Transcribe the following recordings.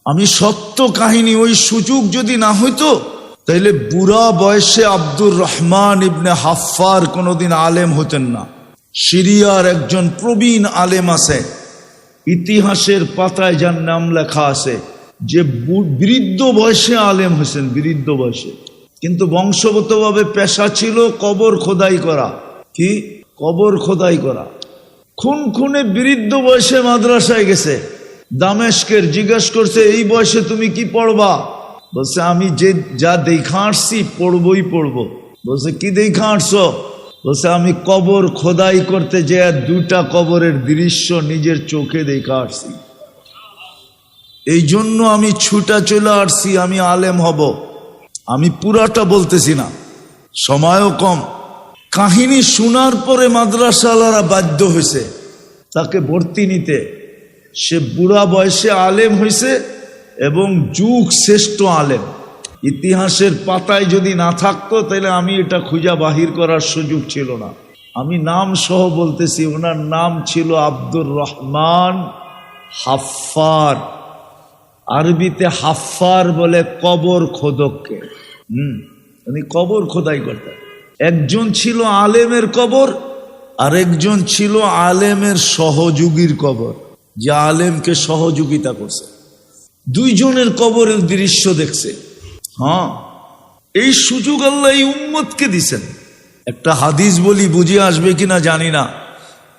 আমি সত্য কাহিনী, ওই সুযোগ যদি না হইতো তাইলে বুড়া বয়সে আব্দুর রহমান ইবনে হাফফার কোনোদিন আলেম হতেন না। সিরিয়ার একজন প্রবীণ আলেম আছে, ইতিহাসের পাতায় যার নাম লেখা আছে যে বৃদ্ধ বয়সে আলেম হয়েছেন, বৃদ্ধ বয়সে। কিন্তু বংশগতভাবে পেশা ছিল কবর খোদাই করা। কি? কবর খোদাই করা। খুনে বৃদ্ধ বয়সে মাদ্রাসায় গেছে দামেস্কের। জিজ্ঞাসা করছে, এই বয়সে তুমি কি পড়বা? বলছে, আমি যে যা দেখা আসছি পড়বই পড়বো। বলছে, কি দেখা আসছো? বলছে, আমি কবর খোদাই করতে যে 2টা কবরের দৃশ্য নিজের চোখে দেখা আসছি, এই জন্য আমি ছুটা চলে আসছি, আমি আলেম হব। আমি পুরাটা বলতেছি না, সময়ও কম। কাহিনী শোনার পরে মাদ্রাসাওয়ালারা বাধ্য হয়েছে তাকে ভর্তি নিতে। সে বুড়া বয়সে আলেম হয়েছে এবং যুগ শ্রেষ্ঠ আলেম। ইতিহাসের পাতায় যদি না থাকতো তাহলে আমি এটা খুঁজা বাহির করার সুযোগ ছিল না। আমি নাম সহ বলতেছি, ওনার নাম ছিল আব্দুর রহমান হাফফার। আরবিতে হাফফার বলে কবর খোদককে। উনি কবর খোদাই করতেন। একজন ছিল আলেমের কবর, আর একজন ছিল আলেমের সহযোগীর কবর, যে আলেমকে সহযোগিতা করছে। 2 জনের কবরের দৃশ্য দেখছে। হ্যাঁ, এই সুযোগ আল্লাহ এই উম্মতকে দিছেন। একটা হাদিস বলি, বুঝে আসবে কিনা জানি না।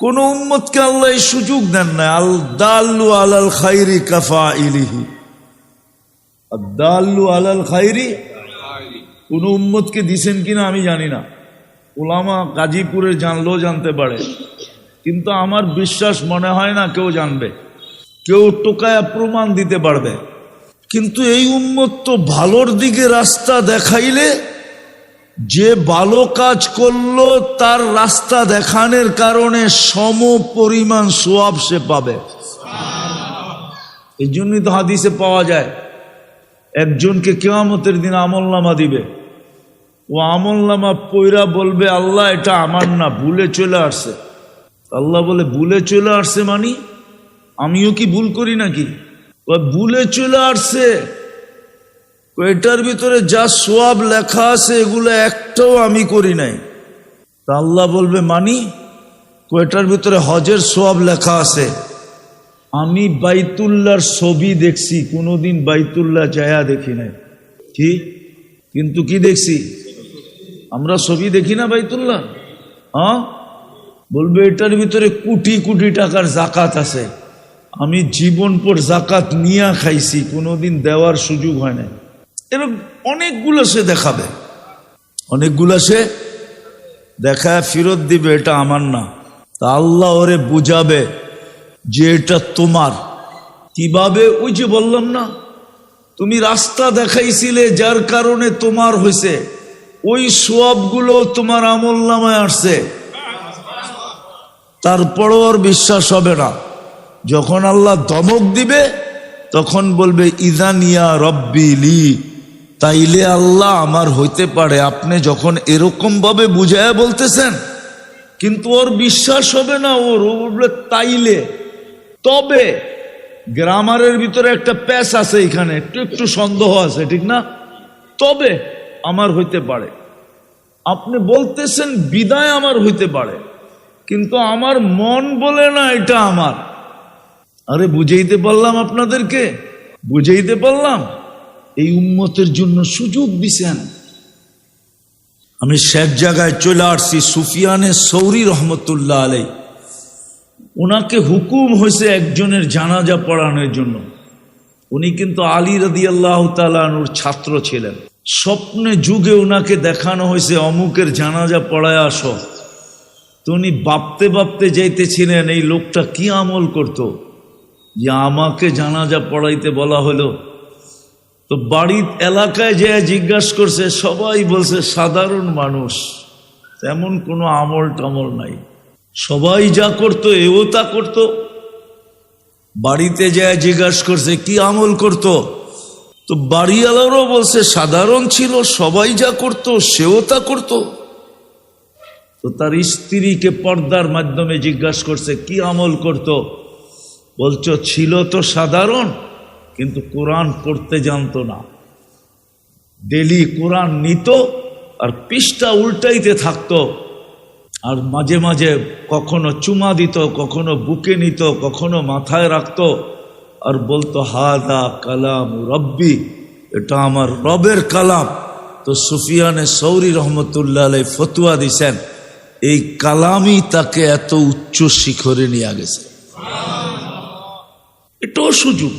কোন উম্মতকে আল্লাহ এই সুযোগ দেন না। আল দাল্লু আলাল খাইরি কাফাইলিহি, আদ-দাল্লু আলাল খাইরি। কোন উম্মতকে দিছেন কিনা আমি জানি না। উলামা গাজীপুরে জানলেও জানতে পারে, কিন্তু আমার বিশ্বাস মনে হয় না কেউ জানবে। কেউ টোকায়া প্রমাণ দিতে পারবে। কিন্তু এই উম্মত তো ভালোর দিকে রাস্তা দেখাইলে যে ভালো কাজ করলো তার রাস্তা দেখানোর কারণে সম পরিমাণ সওয়াব সে পাবে। এই জন্যই তো হাদিসে পাওয়া যায়, একজনকে কিয়ামতের দিন আমলনামা দিবে। ও আমলনামা পয়রা বলবে, আল্লাহ এটা আমার না, ভুলে চলে আসছে। আল্লাহ বলে, ভুলে চলে আসছে মানে আমিও কি ভুল করি নাকি? ভুলে চলে আসছে, এটার ভিতরে যা সওয়াব লেখা আছে এগুলো একটাও আমি করি নাই। তা আল্লাহ বলবে, মানি? এটার ভিতরে হজের সওয়াব লেখা আছে। আমি বাইতুল্লাহর ছবি দেখছি, কোনোদিন বাইতুল্লাহ যায়া দেখি নাই। কি? কিন্তু কি দেখছি? আমরা ছবি দেখি না বাইতুল্লাহ। হ্যাঁ, বলবে এটার ভিতরে কোটি কোটি টাকার জাকাত আছে। আমি জীবন পর জাকাত নিয়া খাইছি, কোনোদিন দেওয়ার সুযোগ হয় না। এরকম অনেকগুলো সে দেখাবে, অনেকগুলো সে দেখায় ফেরত দিবে, এটা আমার না। তা আল্লাহ ওরে বুঝাবে যে এটা তোমার। কিভাবে? ওই যে বললাম না, তুমি রাস্তা দেখাইছিলে যার কারণে তোমার হয়েছে, ওই সওয়াবগুলো তোমার আমলনামায় আসছে। তারপরও আর বিশ্বাস হবে না। যখন আল্লাহ ধমক দিবে তখন বলবে, ইযানিয়া রব্বি লি, তাইলে আল্লাহ আমার হইতে পারে। আপনি যখন এরকম ভাবে বুঝায়া বলতেছেন, কিন্তু ওর বিশ্বাস হবে না। ওর বলবে তাইলে, তবে। গ্রামারের ভিতরে একটা প্যাচ আছে, এখানে একটু সন্দেহ আছে, ঠিক না? তবে আমার হইতে পারে। আপনি বলতেছেন বিদায় আমার হইতে পারে, কিন্তু আমার মন বলে না এটা আমার। আরে বুঝাইতে পারলাম আপনাদেরকে? বুঝাইতে পারলাম? এই উম্মতের জন্য সুযোগ দিছেন। আমি শেষ জায়গায় চলে আসছি। সুফিয়ানে সৌরি রহমতুল্লাহ আলাই, ওনাকে হুকুম হয়েছে একজনের জানাজা পড়ানোর জন্য। উনি কিন্তু আলী রাদিয়াল্লাহু তাআলা আনহুর ছাত্র ছিলেন। স্বপ্নে যুগে ওনাকে দেখানো হয়েছে অমুকের জানাজা পড়ায় আসো। তো উনি ভাবতে ভাবতে যাইতেছিলেন এই লোকটা কি আমল করত যে আমাকে জানাজা পড়াইতে বলা হলো। তো বাড়ির এলাকায় যে জিজ্ঞাসা করছে, সবাই বলছে সাধারণ মানুষ, তেমন কোনো আমল টামল নাই। সবাই যা করতো এও তা করতো। বাড়িতে যায় জিজ্ঞাসা করছে কি আমল করতো, তো বাড়িওয়ালারও বলছে সাধারণ ছিল, সবাই যা করতো সেও তা করতো। তো তার স্ত্রীকে পর্দার মাধ্যমে জিজ্ঞাসা করছে কি আমল করতো, বলছো ছিল তো সাধারণ, কিন্তু কোরআন পড়তে জানতো না। ডেলি কোরআন নিত আর পৃষ্ঠা উল্টাইতে থাকতো, আর মাঝে মাঝে কখনো চুমা দিত, কখনো বুকে নিত, কখনো মাথায় রাখতো, আর বলতো হাদা কালাম রব্বি, এটা আমার রবের কালাম। তো সুফিয়ানে সৌরি রহমতুল্লাহ আলাইহি ফতোয়া দিছেন, এই কালামই তাকে এত উচ্চ শিখরে নিয়ে গেছে। এটাও সুযোগ,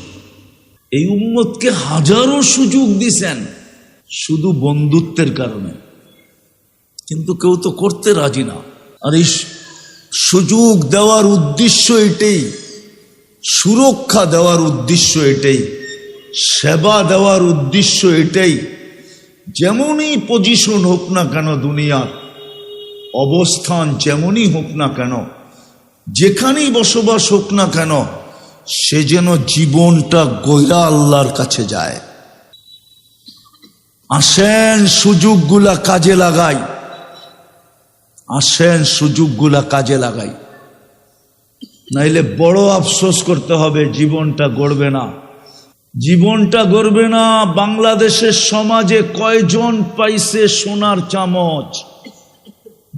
এই উম্মতকে হাজারো সুযোগ দিছেন শুধু বন্ধুত্বের কারণে, কিন্তু কেউ তো করতে রাজি না। আর এই সুযোগ দেওয়ার উদ্দেশ্য এটাই, সুরক্ষা দেওয়ার উদ্দেশ্য এটাই, সেবা দেওয়ার উদ্দেশ্য এটাই। যেমনই পজিশন হোক না কেন, দুনিয়ার অবস্থান যেমনই হোক না কেন, যেখানেই বসবাস হোক না কেন, সে যেন জীবনটা গইরা আল্লাহর কাছে যায়। আসেন সুযোগগুলা কাজে লাগাই, আসেন সুযোগগুলা কাজে লাগাই, নাইলে বড় আফসোস করতে হবে, জীবনটা গড়বে না, জীবনটা গড়বে না। বাংলাদেশের সমাজে কয়জন পাইছে সোনার চামচ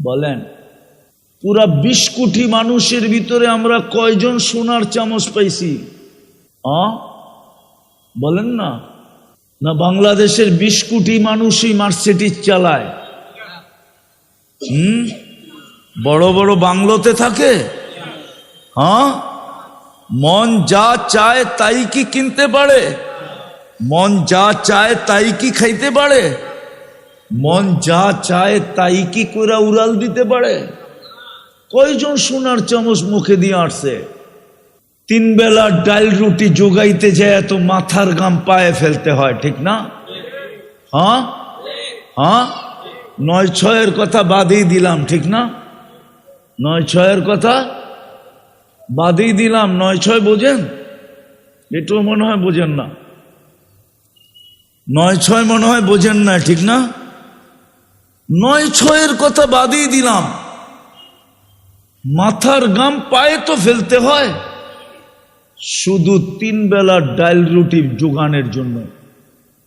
বলেন? পুরা 20 কোটি মানুষের ভিতরে আমরা কয়জন সোনার চামচ পাইছি? বলেন না। না বাংলাদেশের 20 কোটি মানুষই মার্সিডিজ চালায়, বড় বড় বাংলোতে থাকে। মন যা চায় তাই কি কিনতে পারে? মন যা চায় তাই কি খাইতে পারে? মন যা চায় তাই কি কইরা উড়াল দিতে পারে? কয়জন সোনার চামচ মুখে দিয়ে আসছে? 3 বেলা ডাল রুটি যোগাইতে যায় এত মাথার গাম পায়ে ফেলতে হয়, ঠিক না? 9-6 কথা বাদই দিলাম, ঠিক না? 9-6 কথা বাদই দিলাম। 9-6 বোঝেন? এটাও মনে হয় বোঝেন না। 9-6 মনে হয় বোঝেন না, ঠিক না? 9-6 কথা বাদই দিলাম। মাথার গাম পায়ে তো ফেলতে হয় শুধু 3 বেলা ডাল রুটি জোগানের জন্য।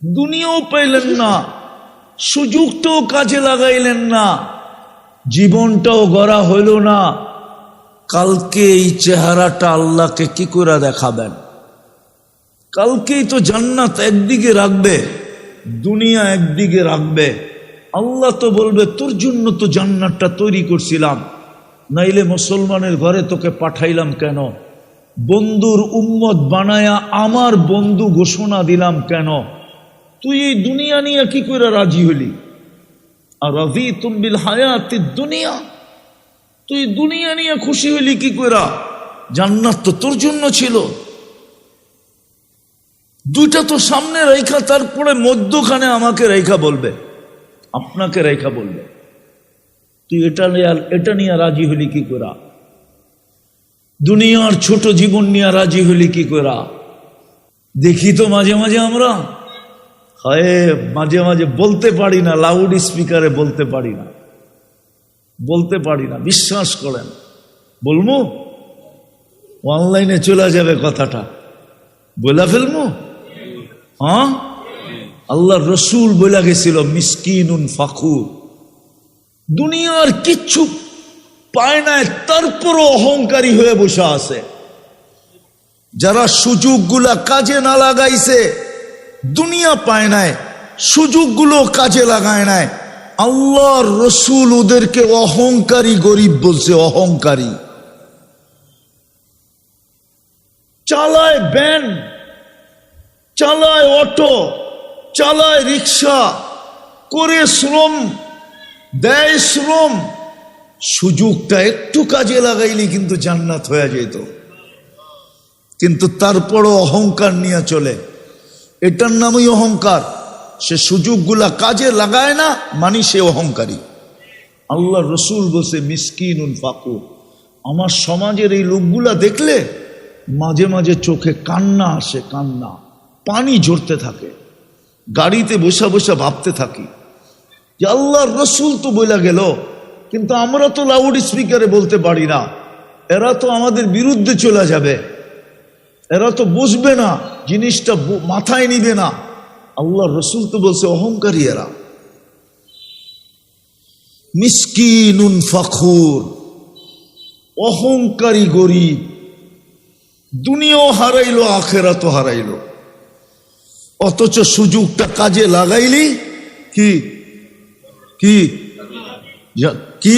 দুনিয়াও পাইলেন না, সুযোগটাও কাজে লাগাইলেন না, জীবনটাও গড়া হইল না। কালকে এই চেহারাটা আল্লাহকে কি করে দেখাবেন? কালকেই তো জান্নাত একদিকে রাখবে, দুনিয়া একদিকে রাখবে। আল্লাহ তো বলবে তোর জন্য তো জান্নাতটা তৈরি করছিলাম, নাইলে মুসলমানের ঘরে তোকে পাঠাইলাম কেন? বন্ধুর উম্মত বানায়া আমার বন্ধু ঘোষণা দিলাম কেন? তুই এই দুনিয়া নিয়ে কি করে রাজি হলি? আর রাযীতুম বিল হায়াতিদ দুনিয়া, তুই দুনিয়া নিয়ে খুশি হলি কি করে? জান্নাত তো তোর জন্য ছিল। দুইটা তো সামনে রেখা, তারপরে মধ্যখানে আমাকে রেখা বলবে, আপনাকে রেখা বলবে, তুই এটা নিয়ে রাজি হলি কি করে? দুনিয়ার ছোট জীবন নিয়ে রাজি হলি কি করে? দেখি তো মাঝে মাঝে আমরা মাঝে মাঝে বলতে পারি না, লাউড স্পিকারে বলতে পারি না, বলতে পারি না। বিশ্বাস করেন, বলবো অনলাইনে চলে যাবে কথাটা, বলে ফেলবো। আল্লাহর রসুল বলে গেছিল মিসকিনুন ফাখুর, দুনিয়ার কিচ্ছু পায় নাই তারপরও অহংকারী হয়ে বসে আছে। যারা সুযোগগুলা কাজে না লাগাইছে, দুনিয়া পায় নাই, সুযোগগুলো কাজে লাগায় নাই, আল্লাহর রসুল ওদেরকে অহংকারী গরিব বলছে। অহংকারী। চালায় ভ্যান, চালায় অটো, চালায় রিক্সা, করে শ্রম দেয়, শ্রম। সুযোগটা একটু কাজে লাগাইলি কিন্তু জান্নাত হয়ে যেত, কিন্তু তারপরও অহংকার নিয়ে চলে। এটার নামই অহংকার। সে সুযোগগুলা কাজে লাগায় না, মানি সে অহংকারী। আল্লাহ রসুল বলছে মিসকিনুন ফাকুর। আমার সমাজের এই লোকগুলা দেখলে মাঝে মাঝে চোখে কান্না আসে, কান্না, পানি ঝরতে থাকে। গাড়িতে বসে বসে ভাবতে থাকি যে আল্লাহর রসুল তো বইলা গেল, কিন্তু আমরা তো লাউড স্পিকারে বলতে পারি না। এরা তো আমাদের বিরুদ্ধে চলে যাবে, এরা তো বুঝবে না, জিনিসটা মাথায় নিবে না। আল্লাহ রসুল তো বলছে অহংকারী এরা। মিসকিনুন ফখুর, অহংকারী গরিব, দুনিয়াও হারাইলো আখেরাতও হারাইলো। অথচ সুযোগটা কাজে লাগাইলি কি কি কি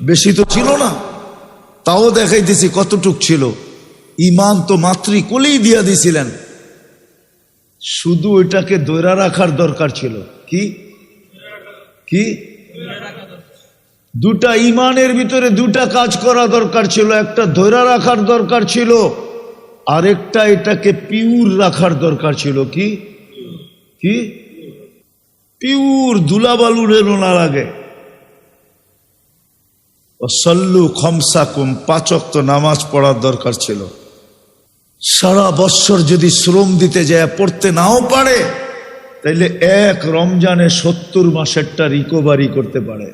বেশি তো ছিল না, তাও দেখাইতেছি কতটুক ছিল। ইমান তো মাতৃকোলেই দিয়া দিছিলেন, শুধু ওইটাকে দৈরা রাখার দরকার ছিল। কি কি দুটা ইমানের ভিতরে দুটা কাজ করা দরকার ছিল, একটা ধৈরা রাখার দরকার ছিল, আরেকটা এটাকে পিওর রাখার দরকার ছিল। কি কি পিওর, ধুলাবালু রেল না লাগে। সল্লু খমসাকুম, 5 ওয়াক্ত নামাজ পড়ার দরকার ছিল। সারা বৎসর যদি শ্রম দিতে যায় পড়তে নাও পারে, তাইলে এক রমজানে 70 মাসেরটা রিকভারি করতে পারে।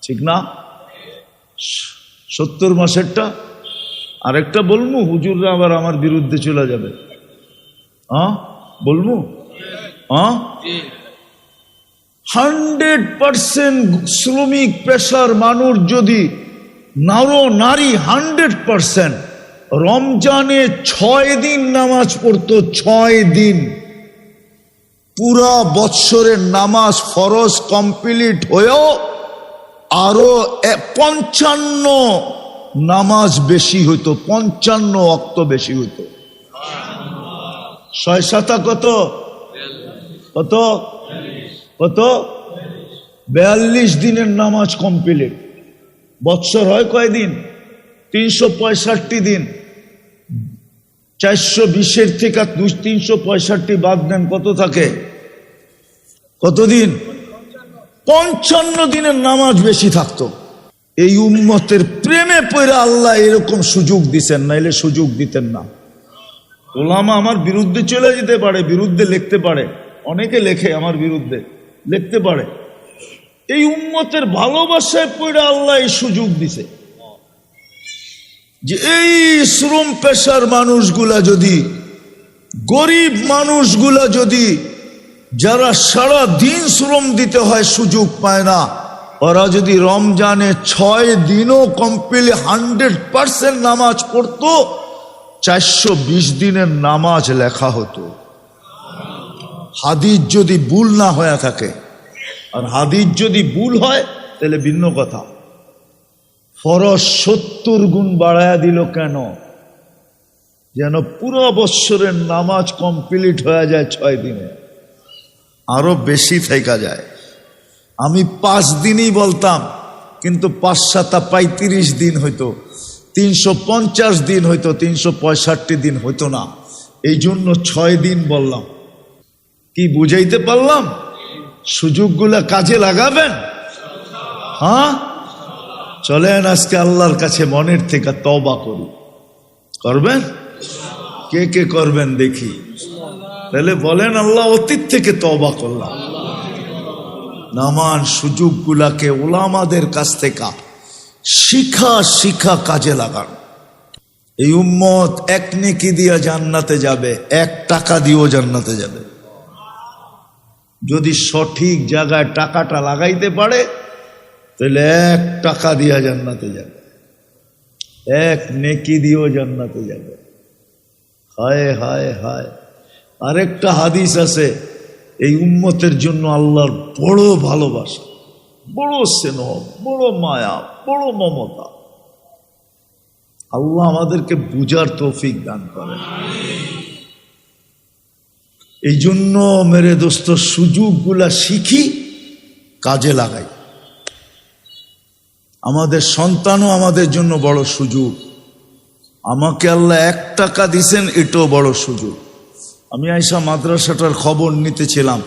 ঠিক না? 70 মাসেরটা। আরেকটা বলবো, হুজুররা আবার আমার বিরুদ্ধে চলে যাবে। বলবো 100% শ্রমিক পেশার মানুষ যদি নারী 100% রমজানে 6 দিন নামাজ পড়তো, 6 দিন, পুরা বৎসরের নামাজ ফরজ কমপ্লিট হয়েও আরো 55 নামাজ বেশি হইতো, 55 ওয়াক্ত বেশি হইতো। 6 কত কত কত 42 দিনের নামাজ কমপ্লিট। বৎসর হয় কয়দিন? 365 দিন। 420-এর থেকে 365 বাদ দেন, কত থাকে? কতদিন? 55 দিনের নামাজ বেশি থাকতো। এই উম্মতের প্রেমে পড়ে আল্লাহ এরকম সুযোগ দিচ্ছেন, নাইলে সুযোগ দিতেন না। ওলামা আমার বিরুদ্ধে চলে যেতে পারে, বিরুদ্ধে লিখতে পারে, অনেকে লেখে আমার বিরুদ্ধে, লিখতে পারে। এই উম্মতের ভালোবাসায় পড়ে আল্লাহ এই সুযোগ দিছে যে এই শ্রম পেশার মানুষগুলা যদি, গরিব মানুষগুলা যদি, যারা সারা দিন শ্রম দিতে হয় সুযোগ পায় না, ওরা যদি রমজানে 6 দিনও কমপ্লিট 100% নামাজ পড়তো, 420 দিনের নামাজ লেখা হতো। হাদিস যদি ভুল না হয়ে থাকে, আর হাদিস যদি ভুল হয় তাহলে ভিন্ন কথা। ফরজ 70 গুণ বাড়ায়া দিল কেন? যেন পুরো বৎসরের নামাজ কমপ্লিট হয়ে যায় 6 দিনে, আরো বেশি থেকে যায়। আমি 5 দিনই বলতাম, কিন্তু 5-7 35 দিন হইতো, 350 দিন হইতো, 365 দিন হইতো না। এই জন্য 6 দিন বললাম। কি বুঝাইতে পারলাম? সুযোগগুলা কাজে লাগাবেন। চলেন আজকে আল্লাহর কাছে মনের থেকে তওবা করি। করবেন? কে কে করবেন দেখি? তাহলে বলেন, আল্লাহ অতীত থেকে তওবা করলাম। নামান সুযোগগুলাকে ওলামাদের কাছ থেকে শিখা কাজে লাগান। এই উম্মত 1 নেকি দিয়া জান্নাতে যাবে, 1 টাকা দিয়েও জান্নাতে যাবে। যদি সঠিক জায়গায় টাকাটা লাগাইতে পারে, তাহলে 1 টাকা দিয়া জান্নাতে যাবে, 1 নেকি দিয়েও জান্নাতে যাবে। হায় হায় হায়। আরেকটা হাদিস আছে, এই উম্মতের জন্য আল্লাহর বড় ভালোবাসা, বড় স্নেহ, বড় মায়া, বড় মমতা। আল্লাহ আমাদেরকে বুঝার তৌফিক দান করেন। এই জন্য মেরে দোস্ত, সুযোগগুলা শিখি, কাজে লাগাই। আমাদের সন্তানও আমাদের জন্য বড় সুযোগ। আমাকে আল্লাহ 1 টাকা দিছেন, এটাও বড় সুযোগ। আমি আইসা মাদ্রাসাটার খবর নিতেছিলাম,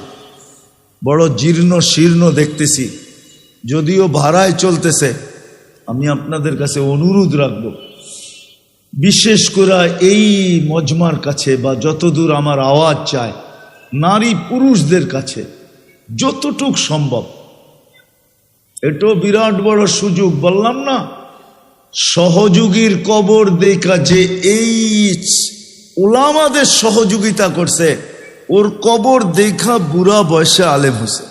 বড় জীর্ণ শীর্ণ দেখতেছি, যদিও ভাড়ায় চলতেছে। আমি আপনাদের কাছে অনুরোধ রাখবো, বিশেষ করে এই মজমার কাছে বা যতদূর আমার আওয়াজ চায়, নারী পুরুষদের কাছে যতটুক সম্ভব, এটাও বিরাট বড় সুযোগ। বললাম না, সহযোগীর কবর দেখা যে এই উলামাদের সহযোগিতা করছে, ওর কবর দেখা বুড়া বয়সে আলেম হয়েছে।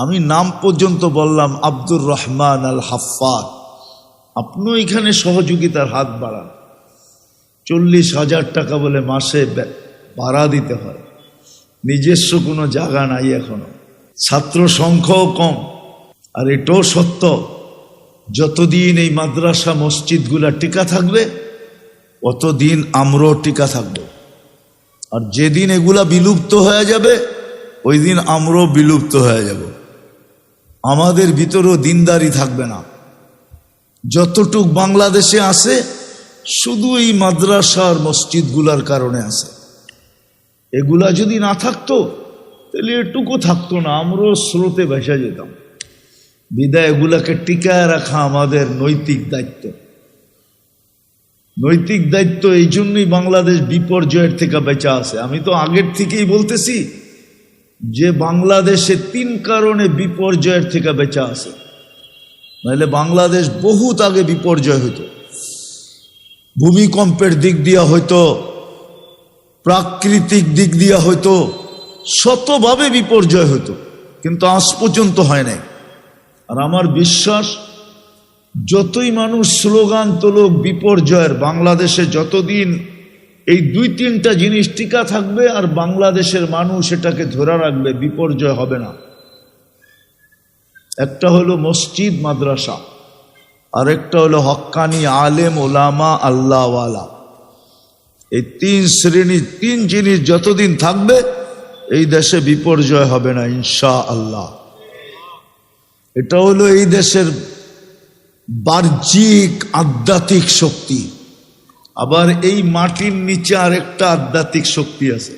আমি নাম পর্যন্ত বললাম, আব্দুর রহমান আল হাফফার। আপনিও এখানে সহযোগিতার হাত বাড়ান। 40,000 টাকা বলে মাসে ভাড়া দিতে হয়, নিজস্ব কোনো জায়গা নাই এখনো, ছাত্র সংখ্যাও কম। আর এটাও সত্য, যতদিন এই মাদ্রাসা মসজিদগুলা টিকা থাকবে অতদিন আমরাও টিকা থাকবো। আর যেদিন এগুলা বিলুপ্ত হয়ে যাবে ওই দিন আমরাও বিলুপ্ত হয়ে যাব। আমাদের ভিতরেও দিনদারি থাকবে না। যতটুক বাংলাদেশে আছে শুধু এই মাদ্রাসার মসজিদগুলার কারণে আছে। এগুলা যদি না থাকতো তাহলে এটুকু থাকতো না, আমরাও স্রোতে ভেসে যেতাম। বিদায় এগুলাকে টিকায় রাখা আমাদের নৈতিক দায়িত্ব। নৈতিক দায়িত্ব, এই জন্যই বাংলাদেশ বিপর্যয়ের থেকে বেঁচে আছে। আমি তো আগের থেকেই বলতেছি যে বাংলাদেশে 3 কারণে বিপর্যয়ের থেকে বেঁচে আছে, নাহলে বাংলাদেশ বহুত আগে বিপর্যয় হইতো। ভূমিকম্পের দিক দিয়া হইতো, প্রাকৃতিক দিক দিয়া হইতো, শতভাবে বিপর্যয় হইতো, কিন্তু আজ পর্যন্ত হয় নাই। আর আমার বিশ্বাস, যতই মানুষ স্লোগান তোলক বিপর্যয়ের, বাংলাদেশে যতদিন এই 2-3টা জিনিস টিকা থাকবে আর বাংলাদেশের মানুষ এটাকে ধরে রাখবে, বিপর্যয় হবে না। একটা হলো মসজিদ মাদ্রাসা, আর একটা হলো হক্কানি আলেম ওলামা আল্লাহওয়ালা। এই 3 শ্রেণী, 3 জিনিস যতদিন থাকবে এই দেশে বিপর্যয় হবে না ইনশাআল্লাহ। এটা হলো এই দেশের বাহ্যিক আধ্যাত্মিক শক্তি। আবার এই মাটির নিচে আরেকটা আধ্যাত্মিক শক্তি আছে।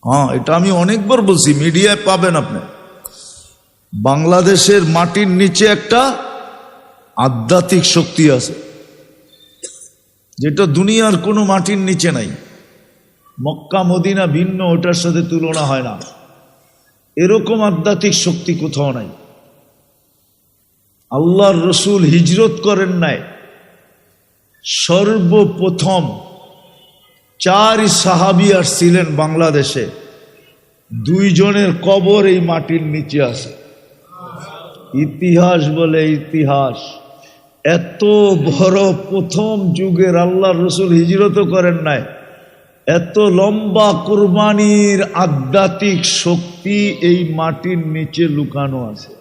হ্যাঁ, এটা আমি অনেকবার বলছি, মিডিয়ায় পাবেন আপনি। বাংলাদেশের মাটির নিচে একটা আধ্যাত্মিক শক্তি আছে, যেটা দুনিয়ার কোনো মাটির নিচে নাই। মক্কা মদিনা ভিন্ন, ওটার সাথে তুলনা হয় না। এরকম আধ্যাত্মিক শক্তি কোথাও নাই। আল্লাহর রসুল হিজরত করেন নাই, সর্বপ্রথম 4 সাহাবী আসছিলেন বাংলাদেশে, 2 জনের কবর এই মাটির নিচে আছে। ইতিহাস বলে ইতিহাস, এত বড় প্রথম যুগের আল্লাহর রসুল হিজরত করেন নাই, এত লম্বা কুরবানির আধ্যাত্মিক শক্তি এই মাটির নিচে লুকানো আছে।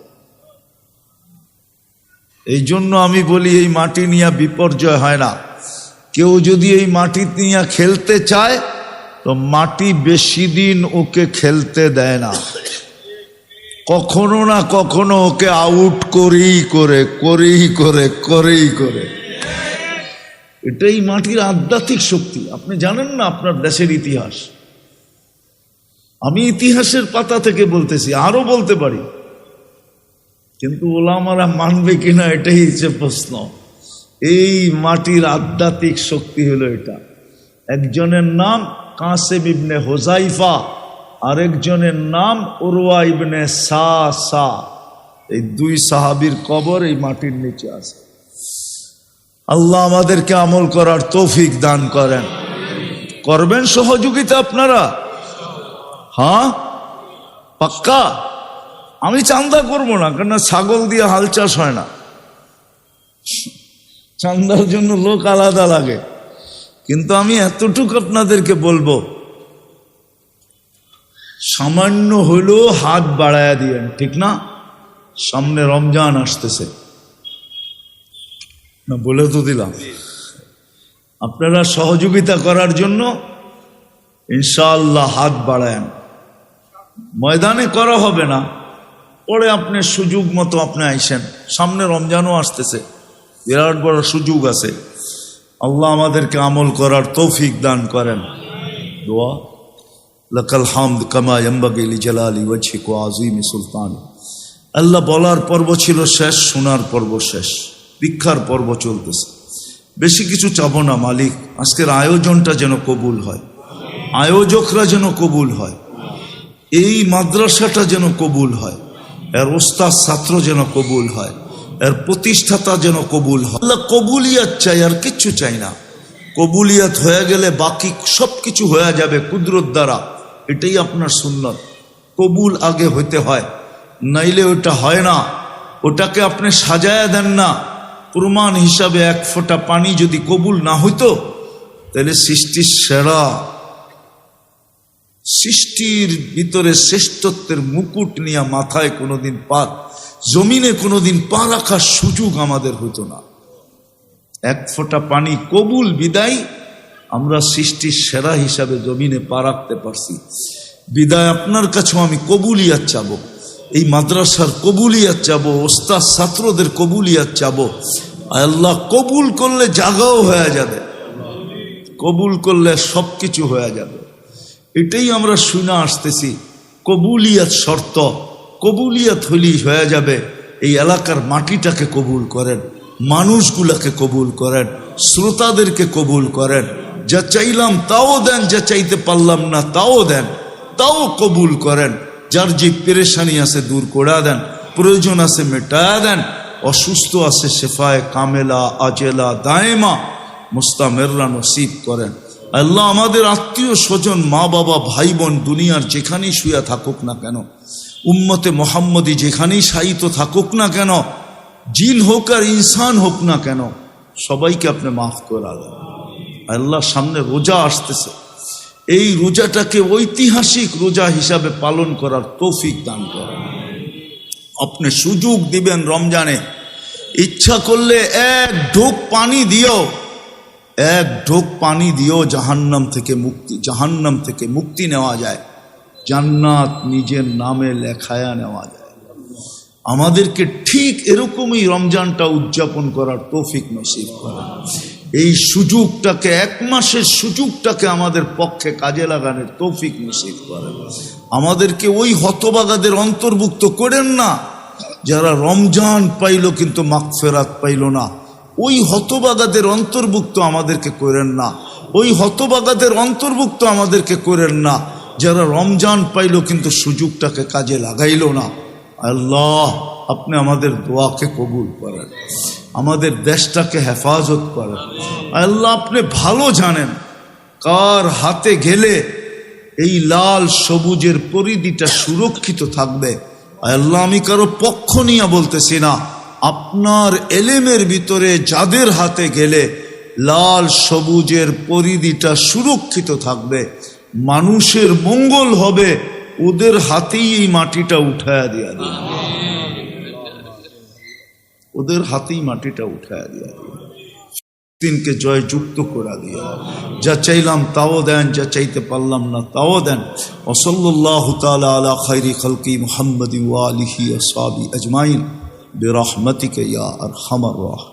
এই জন্য আমি বলি, এই মাটি নিয়ে বিপর্যয় হয় না। কেউ যদি এই মাটি নিয়ে খেলতে চায় তো মাটি বেশি দিন ওকে খেলতে দেয় না, কখনো না কখনো ওকে আউট করেই করে। এটাই মাটির আধ্যাত্মিক শক্তি। আপনি জানেন না আপনার দেশের ইতিহাস? আমি ইতিহাসের পাতা থেকে বলতেছি, আরো বলতে পারি, কিন্তু ওলামারা মানবে কিনা এটাই হচ্ছে প্রশ্ন। এই মাটির আধ্যাত্মিক শক্তি হলো এটা। একজনের নাম কাসেম ইবনে হুযাইফা, আরেকজনের নাম উরওয়া ইবনে সা। এই 2 সাহাবীর কবর এই মাটির নিচে আছে। আল্লাহ আমাদেরকে আমল করার তৌফিক দান করেন। করবেন সহযোগিতা আপনারা? হ্যাঁ, পাক্কা? আমি চান্দা করব না, কেন ছাগল দিয়ে হাল চাষ হয় না, চান্দার জন্য লোক আলাদা লাগে। কিন্তু আমি এতটুকু আপনাদেরকে বলবো, সামান্য হলেও হাত বাড়ায়া দিয়েন, ঠিক না? সামনে রমজান আসতেছে না, বলে তো দিলাম। আপনারা সহযোগিতা করার জন্য ইনশাআল্লাহ হাত বাড়ায়েন। ময়দানে করা হবে না, পরে আপনি সুযোগ মতো আপনি আইসেন। সামনে রমজানও আসতেছে, বিরাট বড় সুযোগ আছে। আল্লাহ আমাদেরকে আমল করার তৌফিক দান করেন। দোয়া, লাকাল হামদ কামা ইয়ানবাগি লিজালালি ওয়াজহিকা ওয়া আযীমি সুলতান। আল্লাহ বলার পর্ব ছিল শেষ, শোনার পর্ব শেষ, ভিক্ষার পর্ব চলতেছে। বেশি কিছু চাবো না মালিক, আজকের আয়োজনটা যেন কবুল হয়, আয়োজকরা যেন কবুল হয়, এই মাদ্রাসাটা যেন কবুল হয়, এর ওস্তাদ ছাত্র যেন কবুল হয়, এর প্রতিষ্ঠাতা যেন কবুল হয়। আল্লাহ কবুলিয়াত চাই, আর কিচ্ছু চাই না। কবুলিয়াত হয়ে গেলে বাকি সবকিছু হয়ে যাবে কুদরত দ্বারা। এটাই আপনার সুন্নত। কবুল আগে হইতে হয়, নাইলে ওটা হয় না। ওটাকে আপনি সাজায়া দেন না। প্রমাণ হিসাবে এক ফোঁটা পানি যদি কবুল না হইতো, তাহলে সৃষ্টির সেরা, সৃষ্টির ভিতরে শ্রেষ্ঠত্বের মুকুট নিয়ে মাথায় কোনোদিন জমিনে কোনোদিন পা রাখার সুযোগ আমাদের হইতো না। এক ফোঁটা পানি কবুল বিদায় আমরা সৃষ্টির সেরা হিসাবে জমিনে পা রাখতে পারছি। বিদায় আপনার কাছেও আমি কবুলিয়াত চাবো, এই মাদ্রাসার কবুলিয়াত চাবো, ওস্তাদ ছাত্রদের কবুলিয়াত চাবো। আল্লাহ কবুল করলে জাগাও হয়ে যাবে, কবুল করলে সবকিছু হয়ে যাবে। এটাই আমরা শুনে আসতেছি। কবুলিয়াত শর্ত, কবুলিয়াত হইলেই হয়ে যাবে। এই এলাকার মাটিটাকে কবুল করেন, মানুষগুলাকে কবুল করেন, শ্রোতাদেরকে কবুল করেন। যা চাইলাম তাও দেন, যা চাইতে পারলাম না তাও দেন, তাও কবুল করেন। যার যে পেরেশানি আছে দূর করে দেন, প্রয়োজন আছে মেটায়া দেন, অসুস্থ আছে শেফায়ে কামেলা আজেলা দায়েমা মুস্তামেররা নসিব করেন। আল্লাহ আমাদের আত্মীয় স্বজন, মা বাবা, ভাই বোন দুনিয়ার যেখানেই শুয়া থাকুক না কেন, উম্মতে মোহাম্মদী যেখানেই শায়িত থাকুক না কেন, জিন হোক আর ইনসান হোক না কেন, সবাইকে আপনি মাফ করে দেন। আল্লাহ সামনে রোজা আসতেছে, এই রোজাটাকে ঐতিহাসিক রোজা হিসাবে পালন করার তৌফিক দান করেন। আপনি সুযোগ দিবেন রমজানে, ইচ্ছা করলে এক ঢোক পানি দিও, এক ঢোক পানি দিও, জাহান্নাম থেকে মুক্তি নেওয়া যায়, জান্নাত নিজের নামে লেখায়া নেওয়া যায়। আমাদেরকে ঠিক এরকমই রমজানটা উদযাপন করার তৌফিক নসিব করেন। এই সুযোগটাকে, এক মাসের সুযোগটাকে আমাদের পক্ষে কাজে লাগানোর তৌফিক নসিব করেন। আমাদেরকে ওই হতবাগাদের অন্তর্ভুক্ত করেন না যারা রমজান পাইল কিন্তু মাগফিরাত পাইল না। ওই হতবাগাদের অন্তর্ভুক্ত আমাদেরকে করেন না, ওই হতবাগাদের অন্তর্ভুক্ত আমাদেরকে করেন না যারা রমজান পাইল কিন্তু সুযোগটাকে কাজে লাগাইল না। আল্লাহ আপনি আমাদের দোয়াকে কবুল করেন, আমাদের দেশটাকে হেফাজত করেন। আল্লাহ আপনি ভালো জানেন কার হাতে গেলে এই লাল সবুজের পরিধিটা সুরক্ষিত থাকবে। আল্লাহ আমি কারো পক্ষ নিয়ে বলতেছি না, আপনার এলেমের ভিতরে যাদের হাতে গেলে লাল সবুজের পরিধিটা সুরক্ষিত থাকবে, মানুষের মঙ্গল হবে, ওদের হাতেই এই মাটিটা উঠায়া দিয়া দিন, ওদের হাতেই মাটিটা উঠায়া দিয়া দিন, দিনকে জয় যুক্ত করে দিয়া। যা চাইলাম তাও দেন, যা চাইতে পারলাম না তাও দেন। ওয়া সাল্লাল্লাহু তাআলা আলা খায়রি খালকি মুহাম্মাদি ওয়া আলিহি ওয়া সাহবিহি আজমাইন বিরহমাতিকা ইয়া আরহামার রাহিমিন।